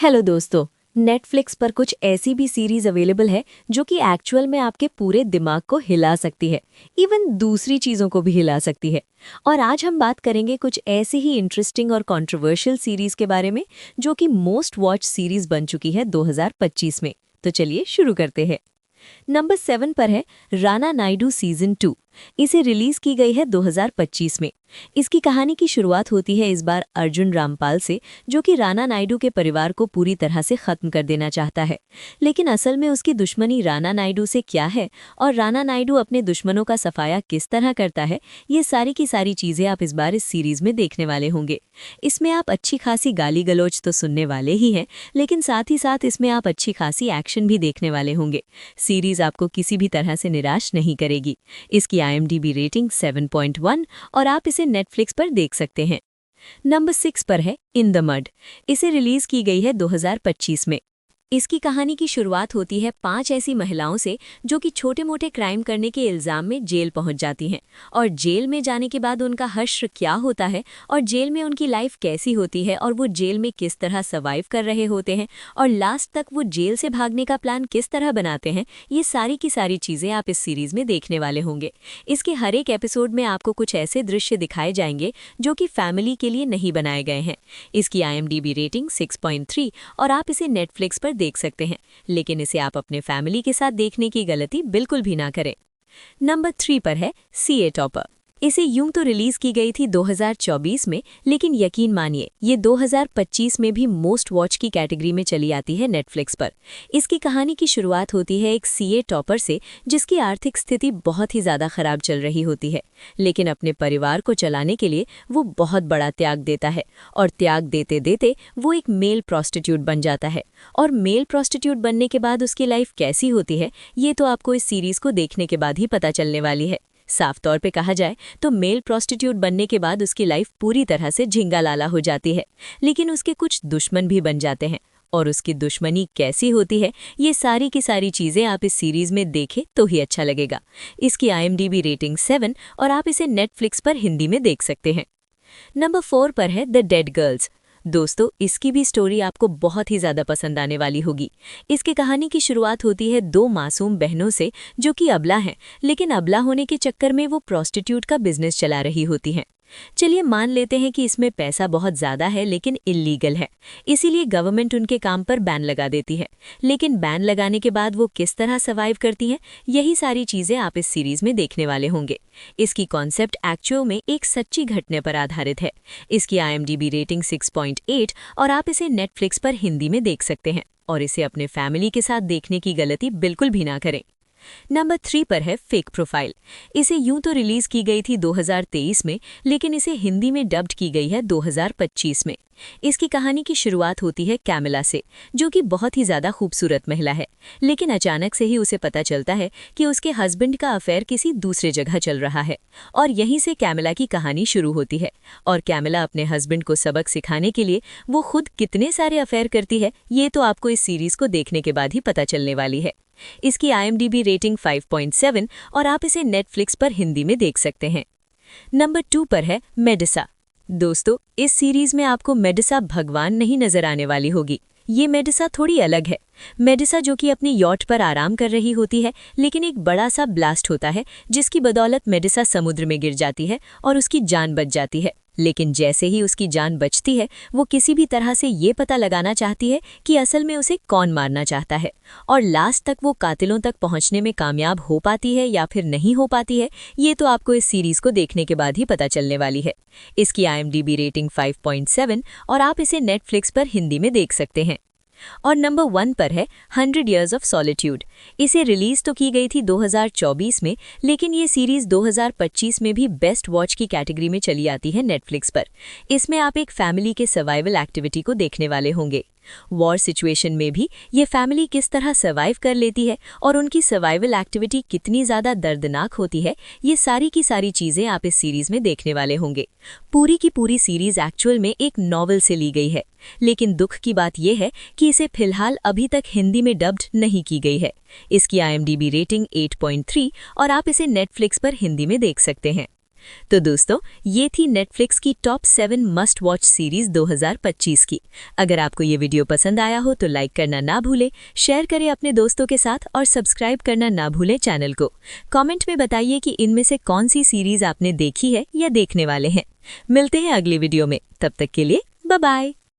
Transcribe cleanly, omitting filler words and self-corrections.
Hello दोस्तों। Netflix पर कुछ ऐसी भी सीरीज अवेलेबल है जो कि एक्चुअल में आपके पूरे दिमाग को हिला सकती है, इवन दूसरी चीज़ों को भी हिला सकती है। और आज हम बात करेंगे कुछ ऐसी ही इंटरेस्टिंग और कंट्रोवर्शियल सीरीज के बारे में जो कि मोस्ट वॉच सीरीज बन चुकी है 2025 में। तो चलिए शुरू करते हैं। नंबर 7 पर है राना नायडू सीजन 2। इसे रिलीज की गई है 2025 में। इसकी कहानी की शुरुआत होती है इस बार अर्जुन रामपाल से, जो कि राना नायडू के परिवार को पूरी तरह से खत्म कर देना चाहता है। लेकिन असल में उसकी दुश्मनी राना नायडू से क्या है और राना नायडू अपने दुश्मनों का सफाया किस तरह करता है, ये सारी की सारी चीजें आप इस बार इस सीरीज में देखने वाले होंगे। इसमें आप अच्छी खासी गाली गलौज तो सुनने वाले ही हैं, लेकिन साथ ही साथ इसमें आप अच्छी खासी एक्शन भी देखने वाले होंगे। सीरीज आपको किसी भी तरह से निराश नहीं करेगी। इसकी IMDb रेटिंग 7.1 और आप इसे नेटफ्लिक्स पर देख सकते हैं। नंबर 6 पर है इन द मड। इसे रिलीज की गई है 2025 में। इसकी कहानी की शुरुआत होती है 5 ऐसी महिलाओं से जो कि छोटे मोटे क्राइम करने के इल्जाम में जेल पहुंच जाती हैं, और जेल में जाने के बाद उनका हश्र क्या होता है और जेल में उनकी लाइफ कैसी होती है और वो जेल में किस तरह सर्वाइव कर रहे होते हैं और लास्ट तक वो जेल से भागने का प्लान किस तरह बनाते हैं, ये सारी की सारी चीज़ें आप इस सीरीज में देखने वाले होंगे। इसके हर एक एपिसोड में आपको कुछ ऐसे दृश्य दिखाए जाएंगे जो कि फैमिली के लिए नहीं बनाए गए हैं। इसकी IMDb रेटिंग 6.3 और आप इसे नेटफ्लिक्स पर देख सकते हैं, लेकिन इसे आप अपने फैमिली के साथ देखने की गलती बिल्कुल भी ना करें। नंबर 3 पर है CA टॉपर। इसे यूं तो रिलीज की गई थी 2024 में, लेकिन यकीन मानिए ये 2025 में भी मोस्ट वॉच की कैटेगरी में चली आती है नेटफ्लिक्स पर। इसकी कहानी की शुरुआत होती है एक CA टॉपर से जिसकी आर्थिक स्थिति बहुत ही ज़्यादा खराब चल रही होती है, लेकिन अपने परिवार को चलाने के लिए वो बहुत बड़ा त्याग देता है और त्याग देते देते वो एक मेल प्रोस्टिट्यूट बन जाता है। और मेल प्रोस्टिट्यूट बनने के बाद उसकी लाइफ कैसी होती है, ये तो आपको इस सीरीज़ को देखने के बाद ही पता चलने वाली है। साफ तौर पे कहा जाए तो मेल प्रोस्टिट्यूट बनने के बाद उसकी लाइफ पूरी तरह से झिंगा लाला हो जाती है, लेकिन उसके कुछ दुश्मन भी बन जाते हैं। और उसकी दुश्मनी कैसी होती है, ये सारी की सारी चीज़ें आप इस सीरीज़ में देखें तो ही अच्छा लगेगा। इसकी IMDb रेटिंग 7 और आप इसे नेटफ्लिक्स पर हिंदी में देख सकते हैं। नंबर 4 पर है द डेड गर्ल्स। दोस्तों, इसकी भी स्टोरी आपको बहुत ही ज़्यादा पसंद आने वाली होगी। इसकी कहानी की शुरुआत होती है 2 मासूम बहनों से जो कि अबला हैं, लेकिन अबला होने के चक्कर में वो प्रोस्टिट्यूट का बिजनेस चला रही होती हैं। चलिए मान लेते हैं कि इसमें पैसा बहुत ज़्यादा है लेकिन इल्लीगल है, इसीलिए गवर्नमेंट उनके काम पर बैन लगा देती है। लेकिन बैन लगाने के बाद वो किस तरह सर्वाइव करती हैं, यही सारी चीज़ें आप इस सीरीज़ में देखने वाले होंगे। इसकी कॉन्सेप्ट एक्चुअल में एक सच्ची घटना पर आधारित है। इसकी IMDb रेटिंग 6.8 और आप इसे नेटफ्लिक्स पर हिंदी में देख सकते हैं, और इसे अपने फैमिली के साथ देखने की गलती बिल्कुल भी ना करें। नंबर 3 पर है फेक प्रोफाइल। इसे यूं तो रिलीज की गई थी 2023 में, लेकिन इसे हिंदी में डब्ड की गई है 2025 में। इसकी कहानी की शुरुआत होती है कैमिला से, जो कि बहुत ही ज़्यादा खूबसूरत महिला है, लेकिन अचानक से ही उसे पता चलता है कि उसके हस्बैंड का अफेयर किसी दूसरे जगह चल रहा है, और यहीं से कैमिला की कहानी शुरू होती है। और कैमिला अपने हस्बैंड को सबक सिखाने के लिए वो खुद कितने सारे अफेयर करती है, ये तो आपको इस सीरीज़ को देखने के बाद ही पता चलने वाली है। इसकी IMDb रेटिंग 5.7 और आप इसे नेटफ्लिक्स पर हिंदी में देख सकते हैं। नंबर 2 पर है मेडिसा। दोस्तों, इस सीरीज में आपको मेडिसा भगवान नहीं नजर आने वाली होगी। ये मेडिसा थोड़ी अलग है। मेडिसा जो कि अपनी यॉट पर आराम कर रही होती है, लेकिन एक बड़ा सा ब्लास्ट होता है जिसकी बदौलत मेडिसा समुद्र में गिर जाती है और उसकी जान बच जाती है। लेकिन जैसे ही उसकी जान बचती है, वो किसी भी तरह से ये पता लगाना चाहती है कि असल में उसे कौन मारना चाहता है, और लास्ट तक वो कातिलों तक पहुंचने में कामयाब हो पाती है या फिर नहीं हो पाती है, ये तो आपको इस सीरीज को देखने के बाद ही पता चलने वाली है। इसकी IMDb रेटिंग 5.7 और आप इसे नेटफ्लिक्स पर हिंदी में देख सकते हैं। और नंबर 1 पर है 100 Years of Solitude। इसे रिलीज तो की गई थी 2024 में, लेकिन ये सीरीज 2025 में भी बेस्ट वॉच की कैटेगरी में चली आती है नेटफ्लिक्स पर। इसमें आप एक फैमिली के सर्वाइवल एक्टिविटी को देखने वाले होंगे। वॉर सिचुएशन में भी ये फैमिली किस तरह सर्वाइव कर लेती है और उनकी सर्वाइवल एक्टिविटी कितनी ज़्यादा दर्दनाक होती है, ये सारी की सारी चीज़ें आप इस सीरीज़ में देखने वाले होंगे। पूरी की पूरी सीरीज़ एक्चुअल में एक नॉवल से ली गई है, लेकिन दुख की बात यह है कि इसे फिलहाल अभी तक हिंदी में डब्ड नहीं की गई है। इसकी IMDb रेटिंग 8.3 और आप इसे नेटफ्लिक्स पर हिंदी में देख सकते हैं। तो दोस्तों, ये थी नेटफ्लिक्स की टॉप 7 मस्ट वॉच सीरीज 2025 की। अगर आपको ये वीडियो पसंद आया हो तो लाइक करना ना भूलें, शेयर करें अपने दोस्तों के साथ और सब्सक्राइब करना ना भूलें चैनल को। कमेंट में बताइए कि इनमें से कौन सी सीरीज आपने देखी है या देखने वाले हैं। मिलते हैं अगली वीडियो में, तब तक के लिए बाय बाय।